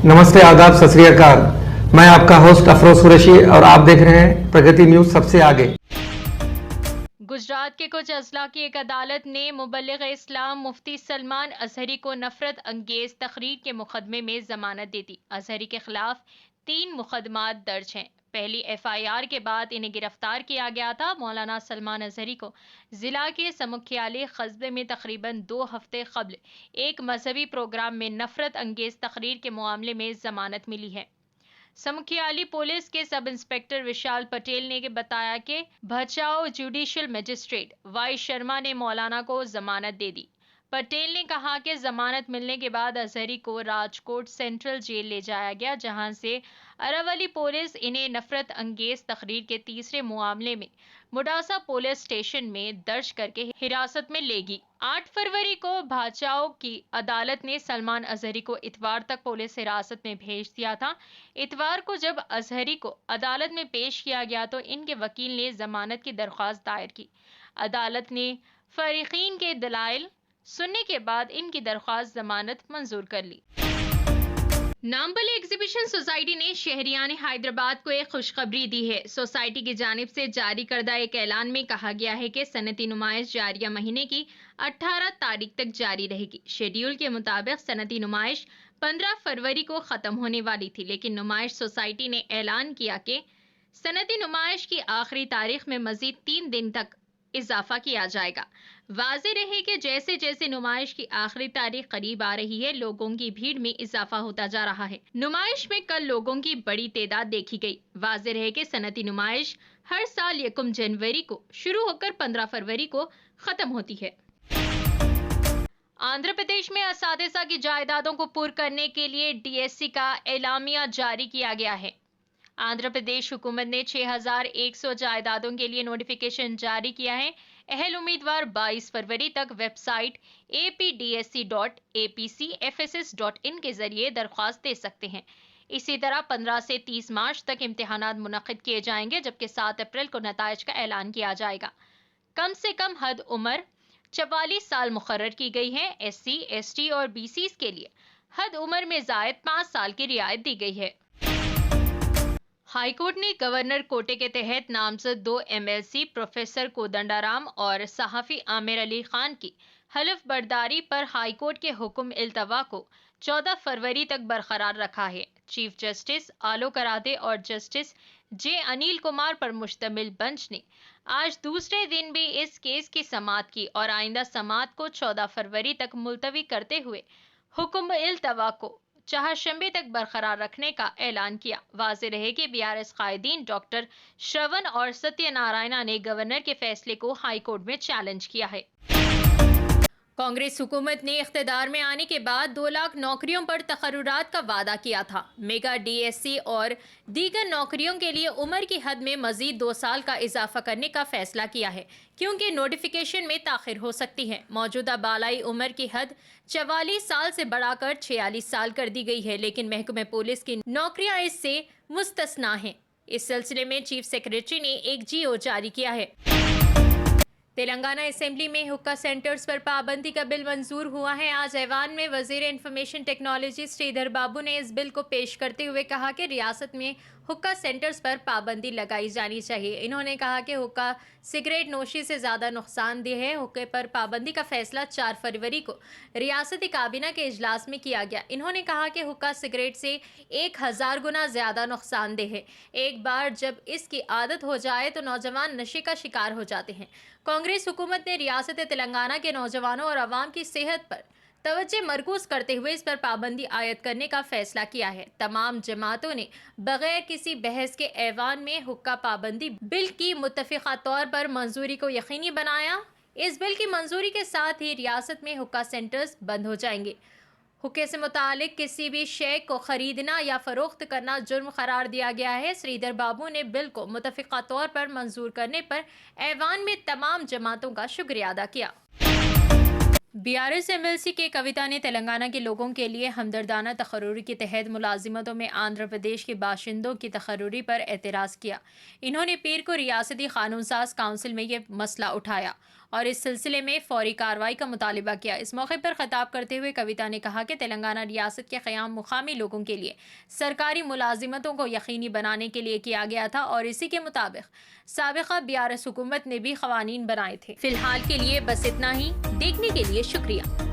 नमस्ते, आदाब, सत श्री अकाल। मैं आपका होस्ट अफरोज कुरैशी और आप देख रहे हैं प्रगति न्यूज सबसे आगे। गुजरात के कुछ अजला की एक अदालत ने मुबल्लिग इस्लाम मुफ्ती सलमान अजहरी को नफरत अंगेज तकरीर के मुकदमे में जमानत दे दी। अजहरी के खिलाफ 3 मुकदमात दर्ज हैं। पहली FIR के बाद इन्हें गिरफ्तार किया गया था। मौलाना सलमान अजहरी को जिला के समुखियाली कस्बे में तकरीबन 2 हफ्ते कबल एक मजहबी प्रोग्राम में नफरत अंगेज तकरीर के मामले में जमानत मिली है। समुखियाली पुलिस के सब इंस्पेक्टर विशाल पटेल ने बताया कि भचाओ जुडिशियल मजिस्ट्रेट वाई शर्मा ने मौलाना को जमानत दे दी। पटेल ने कहा कि जमानत मिलने के बाद अजहरी को राजकोट सेंट्रल जेल ले जाया गया, जहां से अरावली पुलिस इन्हें नफरत अंगेज तकरीर के तीसरे मामले में मुडासा पुलिस स्टेशन में दर्ज करके हिरासत में लेगी। 8 फरवरी को भाचाओ की अदालत ने सलमान अजहरी को इतवार तक पुलिस हिरासत में भेज दिया था। इतवार को जब अजहरी को अदालत में पेश किया गया तो इनके वकील ने जमानत की दरख्वास्त दायर की। अदालत ने फरीकीन के दलाइल सुनने के बाद इनकी दरख्वास्त जमानत मंजूर कर ली। नामबली एग्जीबिशन सोसाइटी ने शहरियान हैदराबाद को एक खुशखबरी दी है। सोसाइटी की जानिब से जारी करदा एक ऐलान में कहा गया है कि सनती नुमाइश जारिया महीने की 18 तारीख तक जारी रहेगी। शेड्यूल के मुताबिक सनती नुमाइश 15 फरवरी को ख़त्म होने वाली थी, लेकिन नुमाइश सोसाइटी ने ऐलान किया कि सनती नुमाइश की आखिरी तारीख में मजीद 3 दिन तक इजाफा किया जाएगा। वाज़ेह रहे कि जैसे जैसे नुमाइश की आखिरी तारीख करीब आ रही है, लोगों की भीड़ में इजाफा होता जा रहा है। नुमाइश में कल लोगों की बड़ी तादाद देखी गई। वाज़ेह रहे कि सनती नुमाइश हर साल 1 जनवरी को शुरू होकर 15 फरवरी को खत्म होती है। आंध्र प्रदेश में असातिज़ा की जायदादों को पूर करने के लिए DSC का एलामिया जारी किया गया है। आंध्र प्रदेश हुकूमत ने 6100 जायदादों के लिए नोटिफिकेशन जारी किया है। अहल उम्मीदवार 22 फरवरी तक वेबसाइट apdsc.apcfss.in के जरिए दरख्वास्त दे सकते हैं। इसी तरह 15 से 30 मार्च तक इम्तिहानात मुनक्किद किए जाएंगे, जबकि 7 अप्रैल को नताइज का ऐलान किया जाएगा। कम से कम हद उम्र 44 साल मुकर्रर की गई है। SC, ST और BCs के लिए हद उम्र में जायद 5 साल की रियायत दी गई है। हाईकोर्ट ने गवर्नर कोटे के तहत नामजद 2 MLC प्रोफेसर कोदंडाराम और सहाफ़ी आमिर अली खान की हलफ बर्दारी पर हाईकोर्ट के हुक्म इल्तवा को 14 फरवरी तक बरकरार रखा है। चीफ जस्टिस आलोक अराधे और जस्टिस J. अनिल कुमार पर मुश्तमिल बेंच ने आज दूसरे दिन भी इस केस की समाअत की और आइंदा समाअत को 14 फरवरी तक मुलतवी करते हुए हुक्म इल्तवा को चाहशंबे तक बरकरार रखने का ऐलान किया। वाज़ेह रहे कि BRS कायदीन डॉक्टर श्रवण और सत्यनारायणा ने गवर्नर के फैसले को हाईकोर्ट में चैलेंज किया है। कांग्रेस हुकूमत ने इख्तिदार में आने के बाद 2 लाख नौकरियों पर तकर्रुरात का वादा किया था। मेगा DSC और दीगर नौकरियों के लिए उम्र की हद में मजीद 2 साल का इजाफा करने का फैसला किया है, क्योंकि नोटिफिकेशन में ताखिर हो सकती है। मौजूदा बालाई उम्र की हद 44 साल से बढ़ाकर 46 साल कर दी गई है, लेकिन महकमे पुलिस की नौकरियां इससे मुस्तस्ना हैं। इस सिलसिले में चीफ सेक्रेटरी ने एक GO जारी किया है। तेलंगाना असेंबली में हुक्का सेंटर्स पर पाबंदी का बिल मंजूर हुआ है। आज ऐवान में वजीर इंफॉर्मेशन टेक्नोलॉजी श्रीधर बाबू ने इस बिल को पेश करते हुए कहा कि रियासत में हुक्का सेंटर्स पर पाबंदी लगाई जानी चाहिए। इन्होंने कहा कि हुक्का सिगरेट नोशी से ज़्यादा नुकसानदेह है। हुक्के पर पाबंदी का फैसला 4 फरवरी को रियासती काबीना के इजलास में किया गया। इन्होंने कहा कि हुक्का सिगरेट से 1000 गुना ज़्यादा नुकसानदेह है। एक बार जब इसकी आदत हो जाए तो नौजवान नशे का शिकार हो जाते हैं। कांग्रेस हुकूमत ने रियासत तेलंगाना के नौजवानों और आवाम की सेहत पर तवज्जो मरकूज करते हुए इस पर पाबंदी आयद करने का फैसला किया है। तमाम जमातों ने बगैर किसी बहस के ऐवान में हुक्का पाबंदी बिल की मुत्तफ़िक़ा तौर पर मंजूरी को यकीनी बनाया। इस बिल की मंजूरी के साथ ही रियासत में हुक्का सेंटर्स बंद हो जाएंगे। हुक्के से मुतालिक किसी भी शे को खरीदना या फरोख्त करना जुर्म करार दिया गया है। श्रीधर बाबू ने बिल को मुत्तफ़िक़ा तौर पर मंजूर करने पर ऐवान में तमाम जमातों का शुक्रिया अदा किया। BRS MLC के कविता ने तेलंगाना के लोगों के लिए हमदर्दाना तकर्रुरी के तहत मुलाजिमतों में आंध्र प्रदेश के बाशिंदों की तकर्रुरी पर एतराज़ किया। इन्होंने पीर को रियासती कानून साज काउंसिल में यह मसला उठाया اور اس سلسلے میں فوری کارروائی کا مطالبہ کیا۔ اس موقع پر خطاب کرتے ہوئے کویتا نے کہا کہ تلنگانہ ریاست کے قیام مقامی لوگوں کے لیے سرکاری ملازمتوں کو یقینی بنانے کے لیے کیا گیا تھا اور اسی کے مطابق سابقہ BRS حکومت نے بھی قوانین بنائے تھے۔ فی الحال کے لیے بس اتنا ہی۔ دیکھنے کے لیے شکریہ۔